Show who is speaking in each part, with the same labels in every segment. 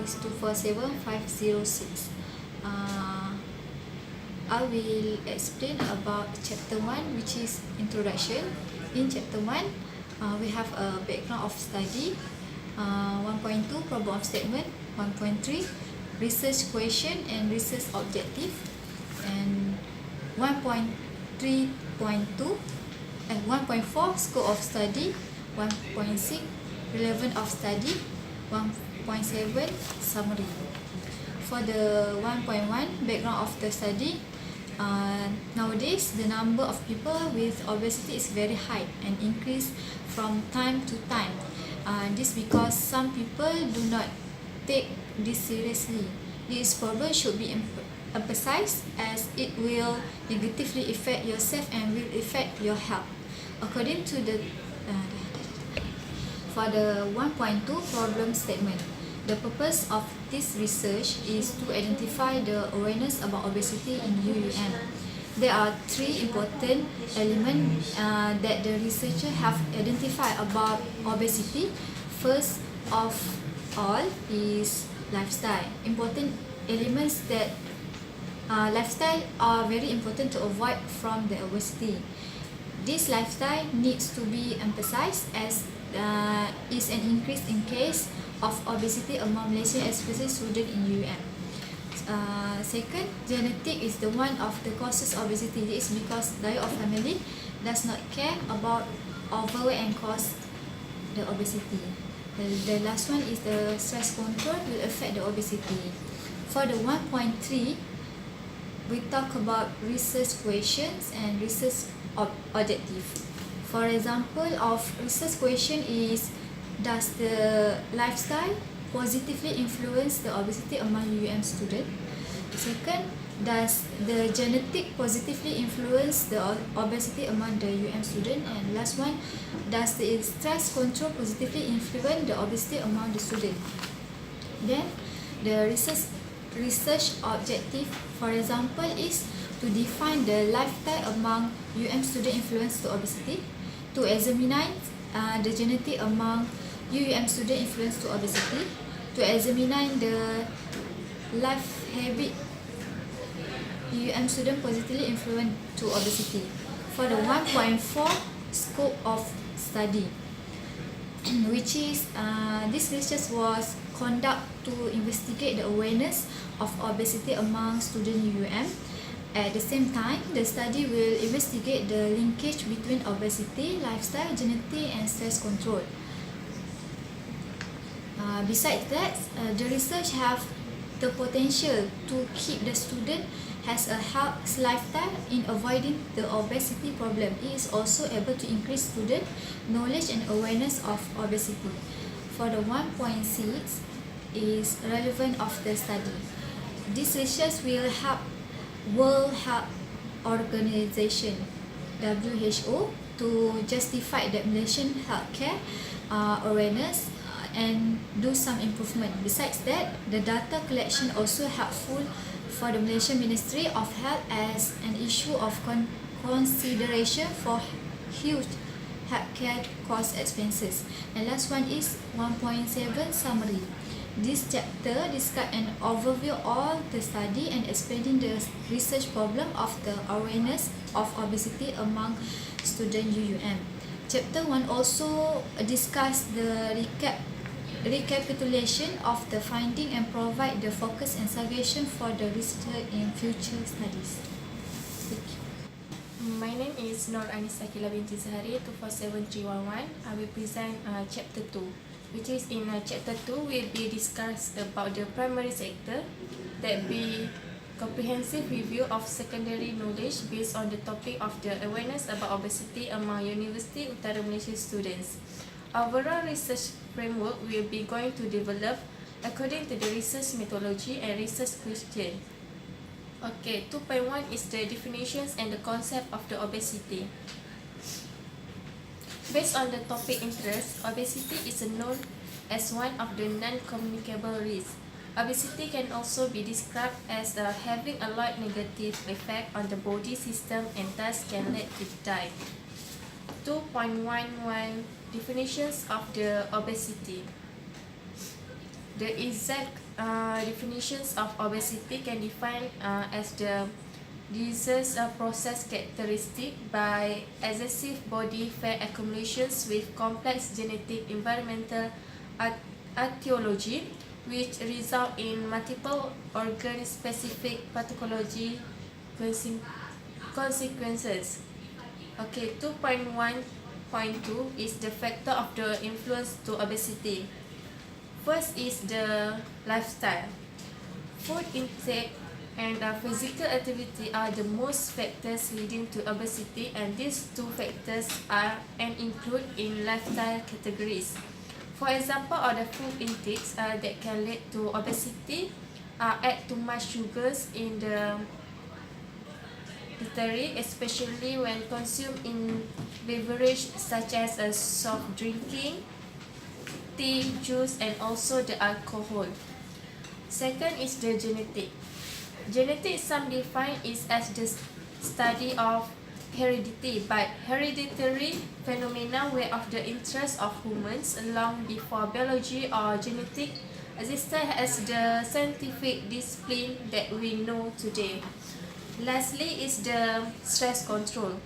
Speaker 1: is 247506. I will explain about chapter 1, which is introduction. In chapter 1, we have a background of study, 1.2 problem of statement, 1.3 research question and research objective, and 1.3.2 and 1.4 scope of study, 1.6 relevant of study, 1.7 summary. For the 1.1 background of the study, nowadays the number of people with obesity is very high and increase from time to time. This because some people do not take this seriously. This problem should be emphasized as it will negatively affect yourself and will affect your health. According to the for the 1.2 problem statement, the purpose of this research is to identify the awareness about obesity in UUM. There are three important elements that the researcher have identified about obesity. First of all is lifestyle. Important elements that lifestyle are very important to avoid from the obesity. This lifestyle needs to be emphasized as is an increase in case of obesity among Malaysian, especially students in UUM. Second, genetic is the one of the causes of obesity. This is because diet of family does not care about overweight and cause the obesity. The last one is the stress control will affect the obesity. For the 1.3, we talk about research questions and research objective. For example of research question is, does the lifestyle positively influence the obesity among UUM students? Second, does the genetic positively influence the obesity among the UUM student? And last one, does the stress control positively influence the obesity among the student? Then the research objective, for example, is to define the lifestyle among UUM student influence to obesity, to examine the genetic among UUM student influence to obesity, to examine the life habit UUM student positively influence to obesity. For the 1.4 scope of study, which is this research was conducted to investigate the awareness of obesity among students UUM. At the same time, the study will investigate the linkage between obesity, lifestyle, genetic, and stress control. Besides that, the research have the potential to keep the student has a healthy lifestyle in avoiding the obesity problem. It is also able to increase student knowledge and awareness of obesity. For the 1.6 is relevant of the study. This research will help World Health Organization (WHO) to justify the Malaysian healthcare awareness and do some improvement. Besides that, the data collection also helpful for the Malaysian Ministry of Health as an issue of consideration for huge healthcare cost expenses. And last one is 1.7 summary. This chapter describes an overview of the study and explaining the research problem of the awareness of obesity among student UUM. Chapter 1 also discuss the recapitulation of the finding and provide the focus and suggestion for the researcher in future studies. Thank you.
Speaker 2: My name is Nur Anisa Kila binti Zahari, 247311. I will present chapter 2, which is in chapter 2 will be discussed about the primary sector, that be comprehensive review of secondary knowledge based on the topic of the awareness about obesity among University Utara Malaysia students. Overall research framework will be going to develop according to the research methodology and research question. Okay, 2.1 is the definitions and the concept of the obesity. Based on the topic interest, obesity is known as one of the non-communicable risks. Obesity can also be described as having a lot negative effect on the body system and thus can lead to die. 2.11 Definitions of the obesity. The exact definitions of obesity can define as the disease process characteristic by excessive body fat accumulations with complex genetic environmental etiology, which result in multiple organ-specific pathology consequences. Okay, 2.1.2 is the factor of the influence to obesity. First is the lifestyle. Food intake and physical activity are the most factors leading to obesity, and these two factors are and include in lifestyle categories. For example, of the food intakes that can lead to obesity add too much sugars in the dietary, especially when consumed in beverage such as soft drinking, tea, juice, and also the alcohol. Second is the genetic. Genetic, some define it as the study of heredity, but hereditary phenomena were of the interest of humans long before biology or genetics existed as the scientific discipline that we know today. Lastly is the stress control.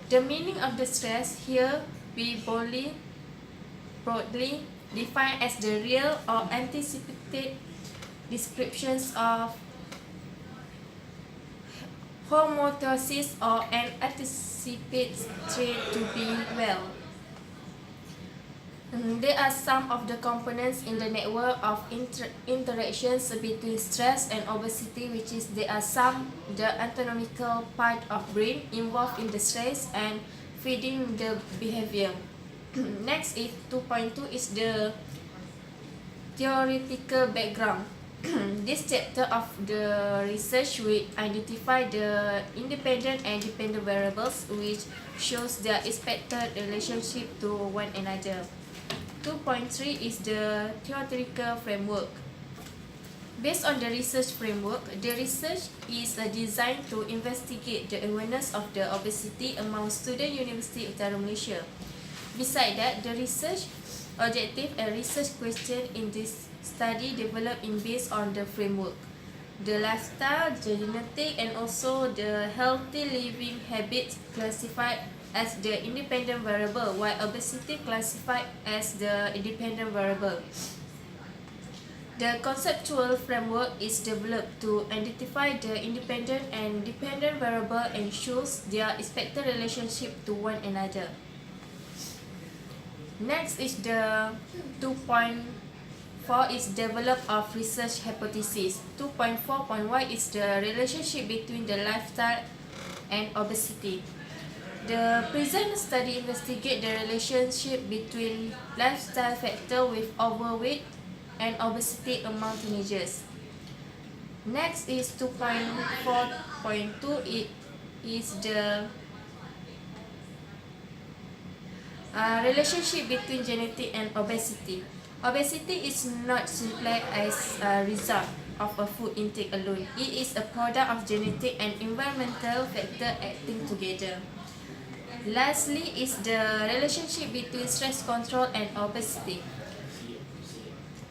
Speaker 2: The meaning of the stress here we broadly define as the real or anticipated descriptions of homeostasis or an anticipated trait to be well. There are some of the components in the network of interactions between stress and obesity, which is there are some the anatomical part of brain involved in the stress and feeding the behavior. Next is 2.2 is the theoretical background. This chapter of the research will identify the independent and dependent variables which shows their expected relationship to one another. 2.3 is the theoretical framework. Based on the research framework, the research is designed to investigate the awareness of the obesity among student University Utara Malaysia. Besides that, the research objective and research question in this study developed in based on the framework. The lifestyle, the genetic, and also the healthy living habits classified as the independent variable, while obesity classified as the independent variable. The conceptual framework is developed to identify the independent and dependent variable and shows their expected relationship to one another. Next is the 2.4 is develop of research hypothesis. 2.4.1 is the relationship between the lifestyle and obesity. The present study investigate the relationship between lifestyle factor with overweight and obesity among teenagers. Next is 2.4.2. It is the relationship between genetic and obesity. Obesity is not simply as a result of a food intake alone. It is a product of genetic and environmental factors acting together. Lastly is the relationship between stress control and obesity.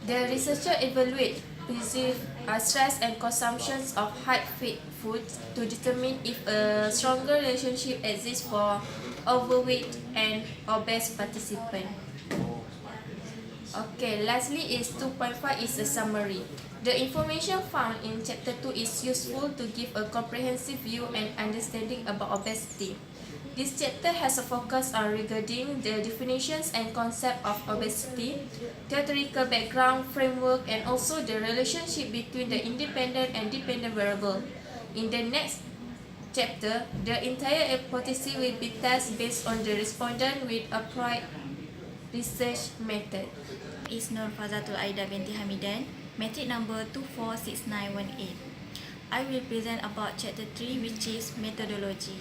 Speaker 2: The researcher evaluate perceived stress and consumptions of high-fat foods to determine if a stronger relationship exists for overweight and obese participants. Okay, lastly is 2.5 is a summary. The information found in chapter 2 is useful to give a comprehensive view and understanding about obesity. This chapter has a focus on regarding the definitions and concept of obesity, theoretical background, framework, and also the relationship between the independent and dependent variable. In the next chapter, the entire hypothesis will be tested based on the respondent with applied research method.
Speaker 3: Is Nur Fazatul Aida binti Hamidan, metric number 246918. I will present about chapter 3, which is methodology.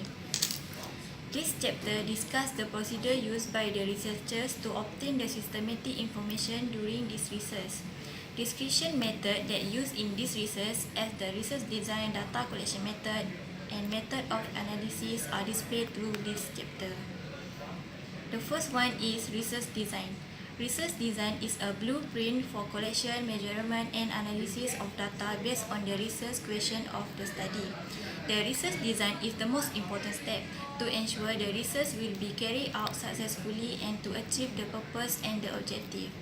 Speaker 3: This chapter discusses the procedure used by the researchers to obtain the systematic information during this research. Description method that used in this research as the research design, data collection method, and method of analysis are displayed through this chapter. The first one is research design. Research design is a blueprint for collection, measurement, and analysis of data based on the research question of the study. The research design is the most important step to ensure the research will be carried out successfully and to achieve the purpose and the objective.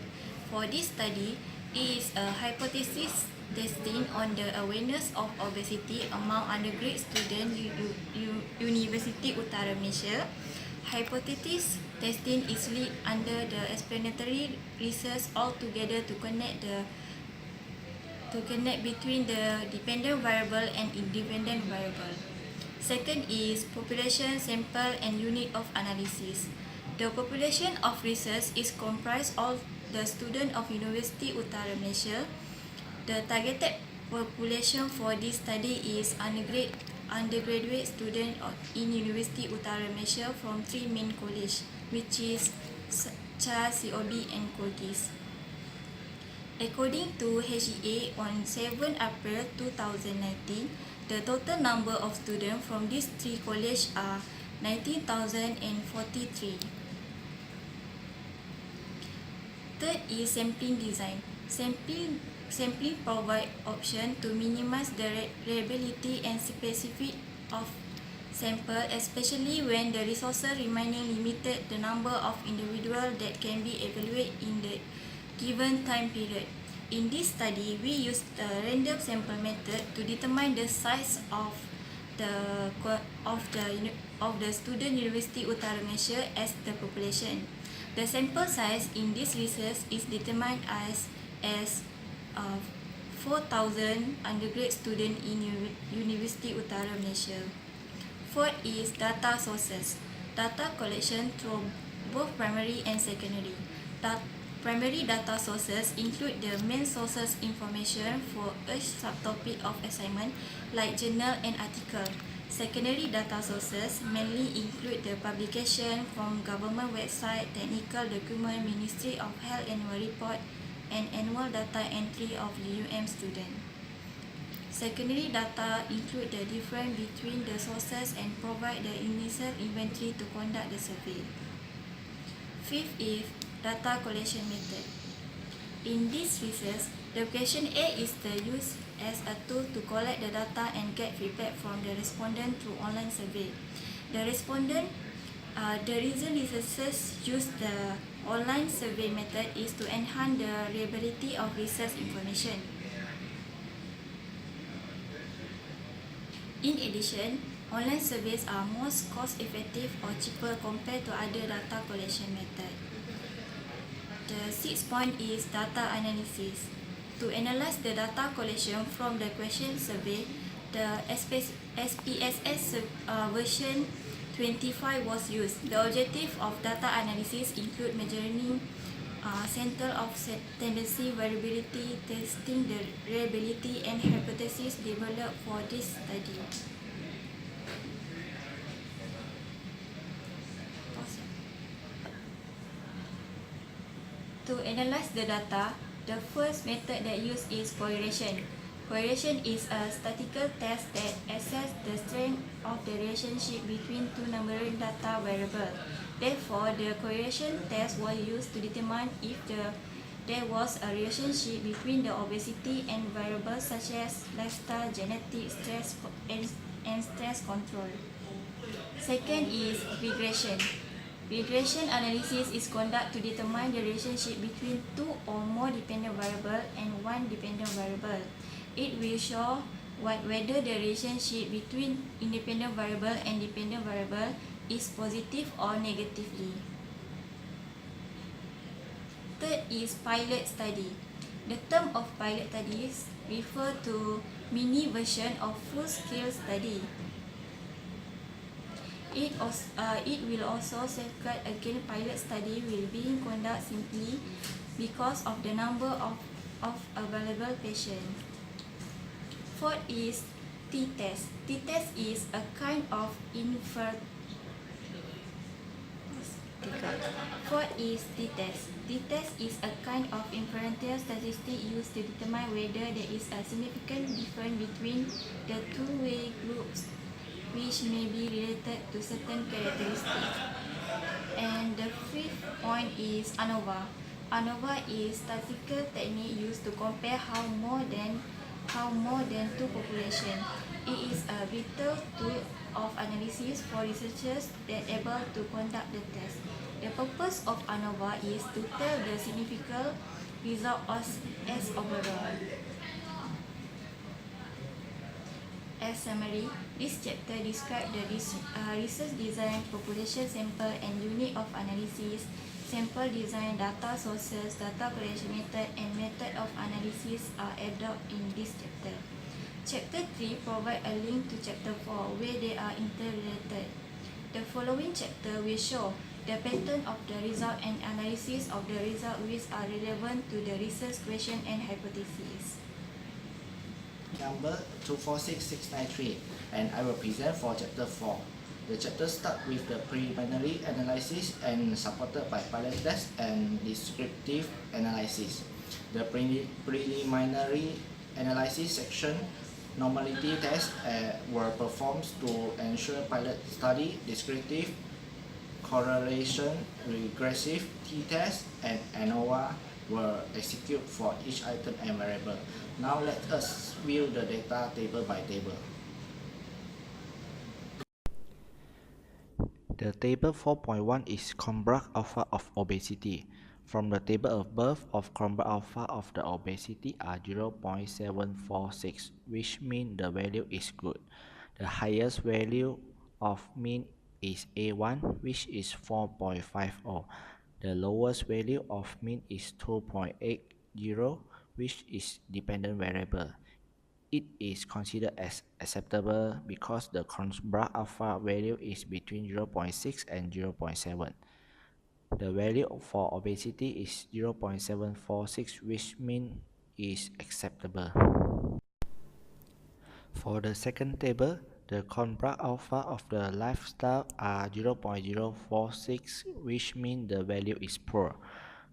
Speaker 3: For this study, it is a hypothesis testing on the awareness of obesity among undergraduate students University Utara Malaysia. Hypothesis testing is lead under the explanatory research altogether to connect between the dependent variable and independent variable. Second is population, sample, and unit of analysis. The population of research is comprised of the student of University Utara Malaysia. The targeted population for this study is undergraduate student in University Utara Malaysia from three main college, which is CHAS, COB, and Colgis. According to HEA on 7 April 2019, the total number of students from these three colleges are 19,043. Third is sampling design. Sampling provide option to minimize the reliability and specificity of sample, especially when the resources remaining limited the number of individuals that can be evaluated in the given time period. In this study, we used the random sample method to determine the size of the student University Utara Malaysia as the population. The sample size in this research is determined as 4,000 undergraduate students in University Utara Malaysia. Fourth is data sources. Data collection through both primary and secondary. Primary data sources include the main sources information for each subtopic of assignment like journal and article. Secondary data sources mainly include the publication from government website, technical document, Ministry of Health annual report, and annual data entry of UUM student. Secondary data include the difference between the sources and provide the initial inventory to conduct the survey. Fifth is data collection method. In this research, the question A is the use as a tool to collect the data and get feedback from the respondent through online survey. The reason researchers use the online survey method is to enhance the reliability of research information. In addition, online surveys are most cost-effective or cheaper compared to other data collection methods. The sixth point is data analysis. To analyze the data collection from the question survey, the SPSS version 25 was used. The objective of data analysis include measuring center of tendency, variability, testing the reliability and hypothesis developed for this study. To analyze the data, the first method that used is correlation. Correlation is a statistical test that assesses the strength of the relationship between two numeric data variables. Therefore, the correlation test was used to determine if there was a relationship between the obesity and variables such as lifestyle, genetics, stress, and stress control. Second is regression. Regression analysis is conducted to determine the relationship between two or more dependent variables and one dependent variable. It will show whether the relationship between independent variable and dependent variable is positive or negatively. Third is pilot study. The term of pilot studies refer to mini version of full-scale study. It will also safeguard against pilot study will be conducted simply because of the number of available patients. Fourth is t-test. T-test is a kind of Fourth is t-test. T-test is a kind of inferential statistic used to determine whether there is a significant difference between the two-way groups, which may be related to certain characteristics. And the fifth point is ANOVA. ANOVA is statistical technique used to compare how more than two population. It is a vital tool of analysis for researchers that able to conduct the test. The purpose of ANOVA is to tell the significant result as overall. As summary, this chapter describes the research design, population sample and unit of analysis, sample design, data sources, data collection method and method of analysis are adopted in this chapter. Chapter 3 provides a link to Chapter 4 where they are interrelated. The following chapter will show the pattern of the result and analysis of the result which are relevant to the research question and hypothesis.
Speaker 4: Number 246693, and I will present for Chapter 4. The chapter starts with the preliminary analysis and supported by pilot test and descriptive analysis. The preliminary analysis section normality tests were performed to ensure pilot study, descriptive, correlation, regressive t-test, and ANOVA were executed for each item and variable. Now let us view the data table by table. The table 4.1 is Cronbach alpha of obesity. From the table above of Cronbach alpha of the obesity are 0.746, which means the value is good. The highest value of mean is A1, which is 4.50. The lowest value of mean is 2.80, which is dependent variable. It is considered as acceptable because the Cronbach alpha value is between 0.6 and 0.7. The value for obesity is 0.746, which means is acceptable. For the second table, the Cronbach alpha of the lifestyle are 0.046, which means the value is poor.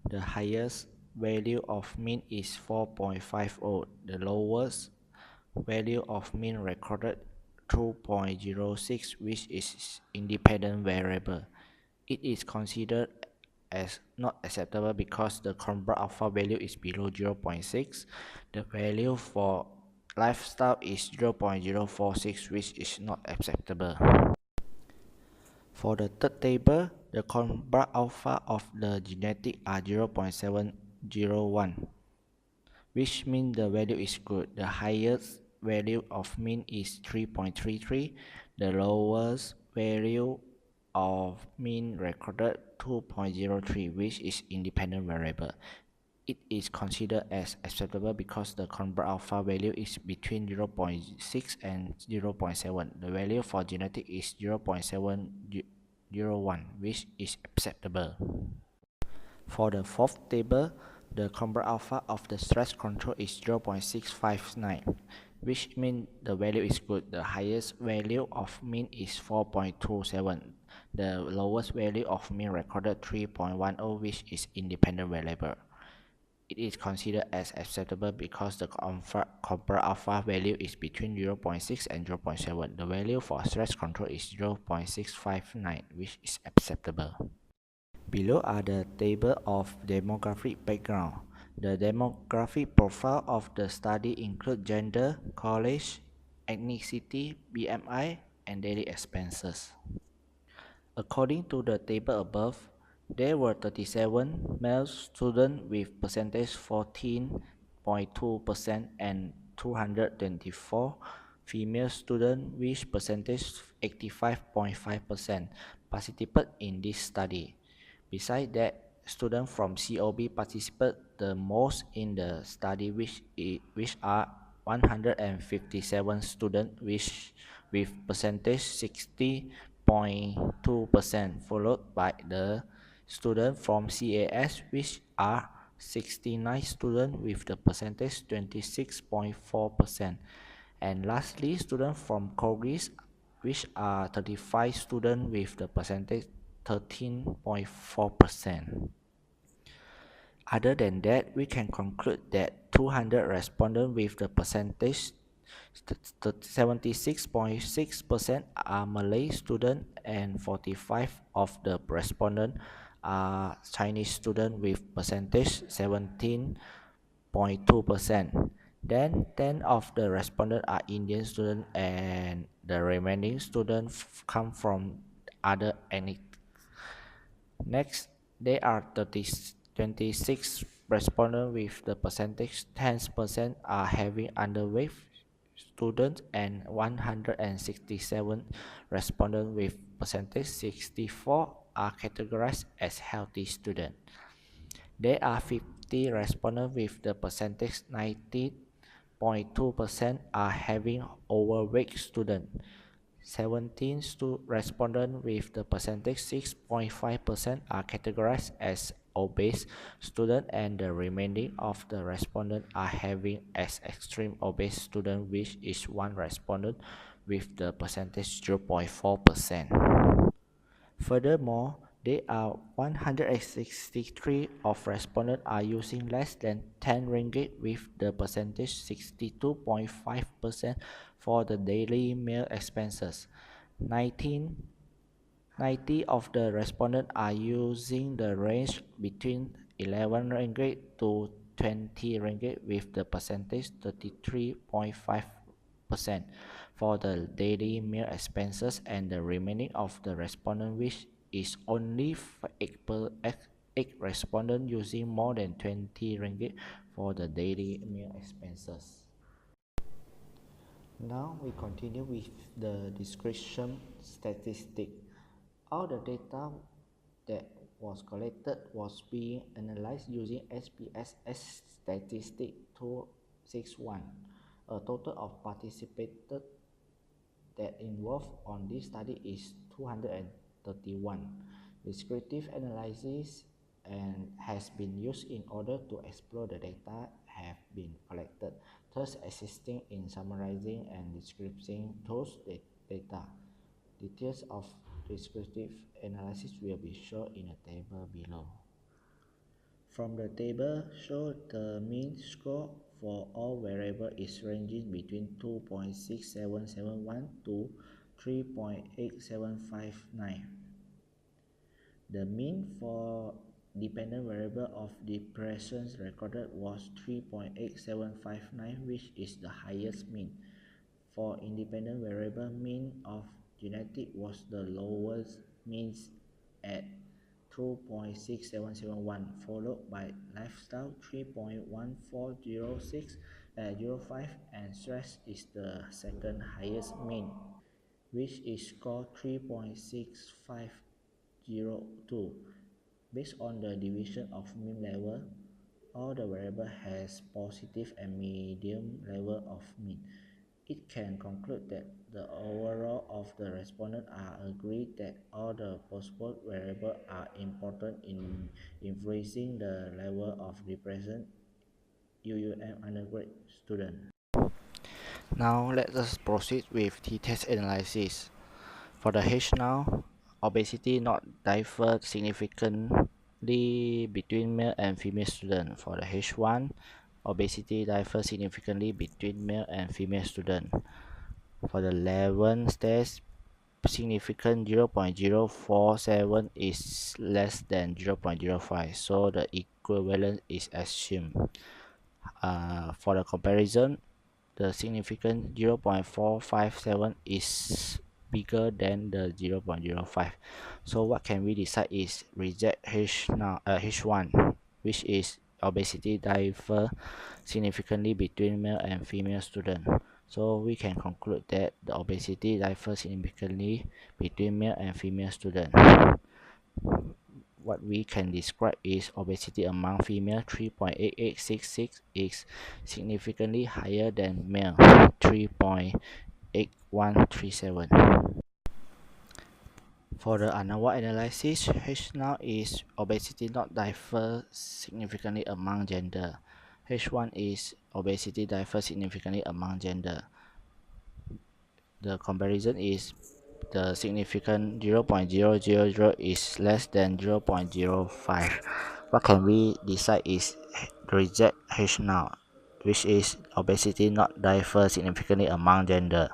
Speaker 4: The highest value of mean is 4.50. The lowest value of mean recorded 2.06, which is independent variable. It is considered as not acceptable because the Cronbach alpha value is below 0.6. The value for lifestyle is 0.046, which is not acceptable. For the third table, the Cronbach alpha of the genetic are 0.701, which means the value is good. The highest value of mean is 3.33. The lowest value of mean recorded 2.03, which is independent variable. It is considered as acceptable because the Cronbach alpha value is between 0.6 and 0.7. The value for genetic is 0.701, which is acceptable. For the fourth table, the Cronbach alpha of the stress control is 0.659, which means the value is good. The highest value of mean is 4.27. The lowest value of mean recorded 3.10, which is independent variable. It is considered as acceptable because the Cronbach alpha value is between 0.6 and 0.7. The value for stress control is 0.659, which is acceptable. Below are the table of demographic background. The demographic profile of the study include gender, college, ethnicity, BMI, and daily expenses. According to the table above, there were 37 male students with percentage 14.2% and 224 female students with percentage 85.5% participated in this study. Besides that, students from COB participate the most in the study, which are 157 students with percentage 60.2%, followed by the students from CAS, which are 69 students with the percentage 26.4%, and lastly students from COGIS, which are 35 students with the percentage 13.4%. Other than that, we can conclude that 200 respondents with the percentage 76.6% are Malay students and 45 of the respondents are Chinese students with percentage 17.2%. Then 10 of the respondents are Indian students and the remaining students come from other ethnic. Next, there are 26 respondents with the percentage 10% are having underweight students and 167 respondents with percentage 64 are categorized as healthy students. There are 50 respondents with the percentage 90.2% are having overweight students. 17 respondents with the percentage 6.5% are categorized as obese students and the remaining of the respondents are having as extreme obese student, which is one respondent with the percentage 0.4%. Furthermore, there are 163 of respondents are using less than 10 ringgit with the percentage 62.5% for the daily meal expenses. 90 of the respondents are using the range between 11 ringgit to 20 ringgit with the percentage 33.5% for the daily meal expenses, and the remaining of the respondents, which is only 8 respondents using more than 20 ringgit for the daily meal expenses. Now we continue with the description statistic. All the data that was collected was being analyzed using SPSS statistic 261. A total of participated that involved on this study is 231. Descriptive analysis and has been used in order to explore the data have been collected, thus assisting in summarizing and describing those data. Details of descriptive analysis will be shown in a table below. From the table, show the mean score for all variables is ranging between 2.6771 to 3.8759. The mean for dependent variable of depression recorded was 3.8759, which is the highest mean. For independent variable, mean of genetic was the lowest means at 2.6771, followed by lifestyle 3.140605, and stress is the second highest mean, which is score 3.6502. Based on the division of mean level, all the variable has positive and medium level of mean. It can conclude that the overall of the respondents are agreed that all the possible variables are important in influencing the level of depression UUM undergraduate student. Now let us proceed with t-test analysis. For the H now, obesity not differ significantly between male and female students. For the H1, obesity differs significantly between male and female students. For the 11 test, significant 0.047 is less than 0.05, so the equivalence is assumed. For the comparison, the significant 0.457 is bigger than the 0.05. So what can we decide is reject H1, which is obesity differ significantly between male and female students. So we can conclude that the obesity differs significantly between male and female students. What we can describe is obesity among female 3.8866 is significantly higher than male 3.8137. For the ANAWA analysis, H now is obesity not differ significantly among gender. H1 is obesity differ significantly among gender. The comparison is the significant 0.000 is less than 0.05. What can we decide is reject H now, which is obesity not differ significantly among gender.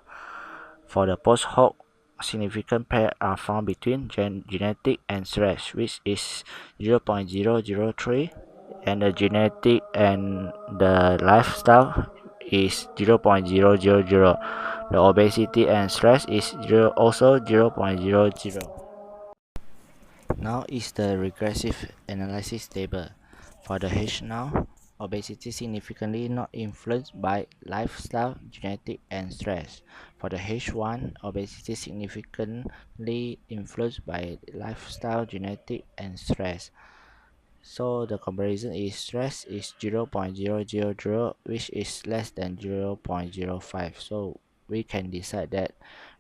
Speaker 4: For the post hoc significant pair are found between genetic and stress, which is 0.003, and the genetic and the lifestyle is 0.000. The obesity and stress is also 0.00. Now is the regressive analysis table. For the H now, obesity significantly not influenced by lifestyle, genetic, and stress. For the H1, obesity significantly influenced by lifestyle, genetic, and stress. So the comparison is stress is 0.000, which is less than 0.05. So we can decide that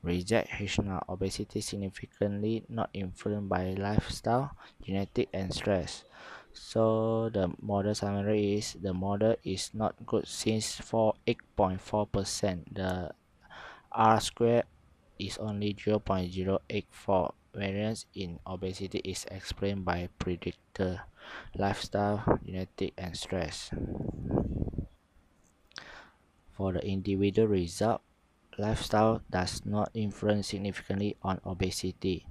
Speaker 4: reject H0 obesity significantly not influenced by lifestyle, genetic, and stress. So the model summary is the model is not good since for 8.4%. The R square is only 0.084. Variance in obesity is explained by predictor, lifestyle, genetic, and stress. For the individual result, lifestyle does not influence significantly on obesity.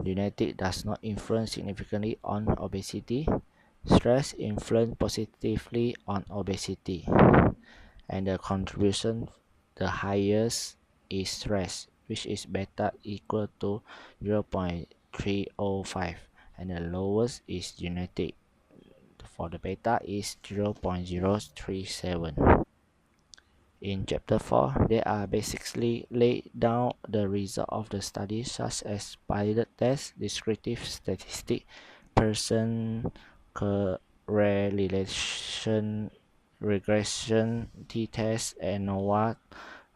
Speaker 4: Genetic does not influence significantly on obesity. Stress influence positively on obesity. And the contribution the highest is stress, which is beta equal to 0.305, and the lowest is genetic. For the beta is 0.037. In chapter 4, they are basically laid down the result of the study such as pilot test, descriptive statistic, person correlation, regression, t-test, ANOVA,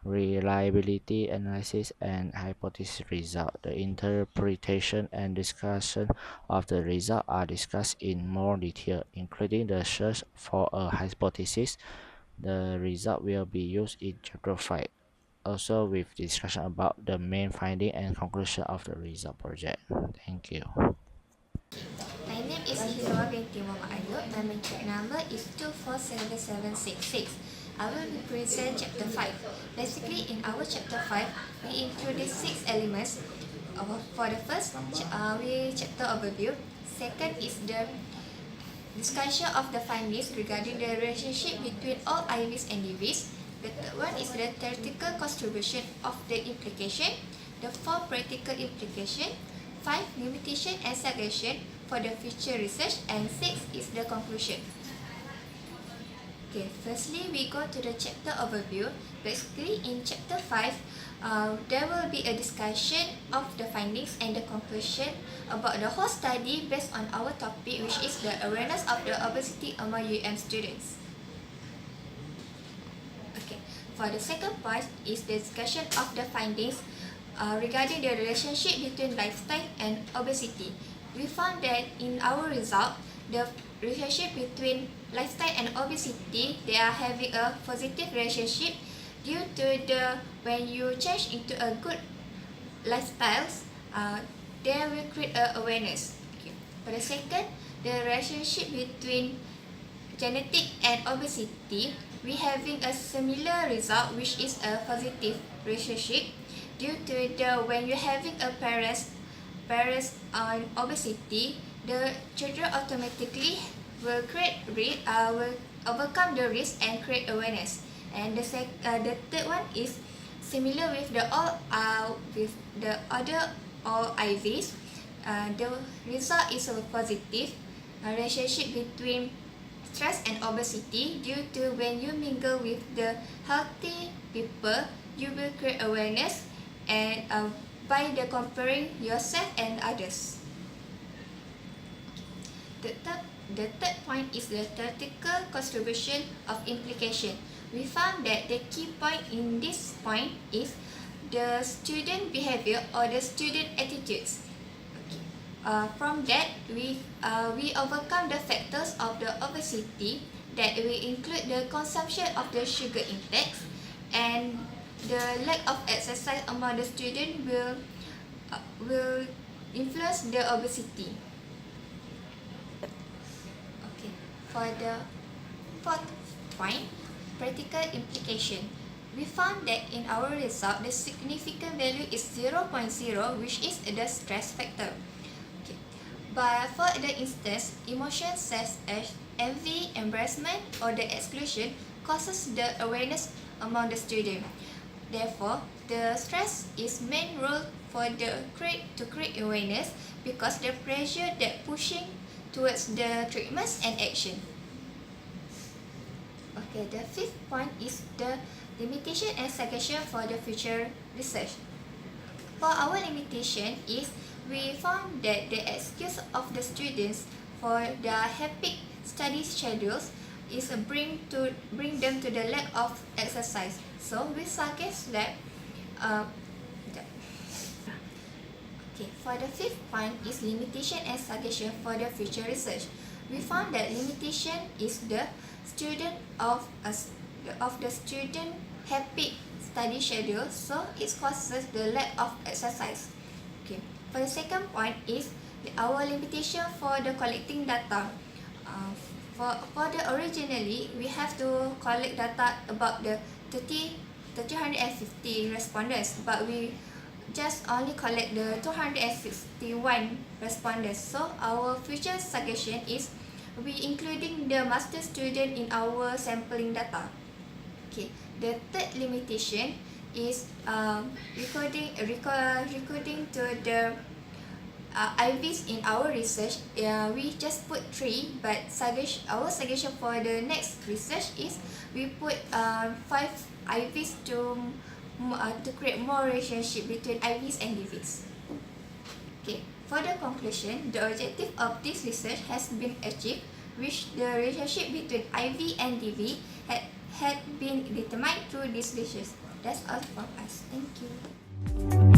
Speaker 4: reliability analysis, and hypothesis result. The interpretation and discussion of the result are discussed in more detail, including the search for a hypothesis. The result will be used in chapter 5, also with discussion about the main finding and conclusion of the result project. Thank you.
Speaker 5: My name is Hilwa binti Muhammad Ayub. My metric number is 247766. I will present chapter 5. Basically, in our chapter 5, we included 6 elements. For the first, we chapter overview. Second is the discussion of the findings regarding the relationship between all IVs and DVs. The third one is the theoretical contribution of the implication. The 4 practical implication. 5 limitation and suggestion for the future research, and 6 is the conclusion. Okay, firstly we go to the chapter overview. Basically in chapter 5, there will be a discussion of the findings and the conclusion about the whole study based on our topic, which is the awareness of the obesity among UM students. Okay, for the second part is the discussion of the findings regarding the relationship between lifestyle and obesity. We found that in our result, the relationship between lifestyle and obesity, they are having a positive relationship due to the when you change into a good lifestyles, they will create a awareness. Okay. For the second, the relationship between genetic and obesity, we having a similar result, which is a positive relationship due to the when you having a parents on obesity, the children automatically will will overcome the risk and create awareness. And the third one is similar with the with the other all IVs. The result is a positive relationship between stress and obesity due to when you mingle with the healthy people, you will create awareness and by the comparing yourself and others. The third point is the theoretical contribution of implication. We found that the key point in this point is the student behavior or the student attitudes. Okay. From that, we overcome the factors of the obesity that will include the consumption of the sugar intake and the lack of exercise among the student will influence the obesity. Okay, for the fourth point, practical implication. We found that in our result, the significant value is 0.0, which is the stress factor. Okay. But for the instance, emotions such as envy, embarrassment, or the exclusion causes the awareness among the student. Therefore, the stress is main role for the to create awareness because the pressure that pushing towards the treatments and action. Okay, the fifth point is the limitation and suggestion for the future research. For our limitation is we found that the excuse of the students for their hectic study schedules is bring them to the lack of exercise. So we suggest that okay, for the fifth point is limitation and suggestion for the future research. We found that limitation is the student of the student hectic study schedule, so it causes the lack of exercise. Okay. For the second point is our limitation for the collecting data. For the originally, we have to collect data about the 350 respondents, but we just only collect the 261 respondents. So our future suggestion is we including the master student in our sampling data. Okay. The third limitation is recording to the IVs in our research. We just put 3, but our suggestion for the next research is we put 5 IVs to create more relationship between IVs and DVs. Okay. For the conclusion, the objective of this research has been achieved, which the relationship between IV and DV had been determined through this research. That's all from us. Thank you.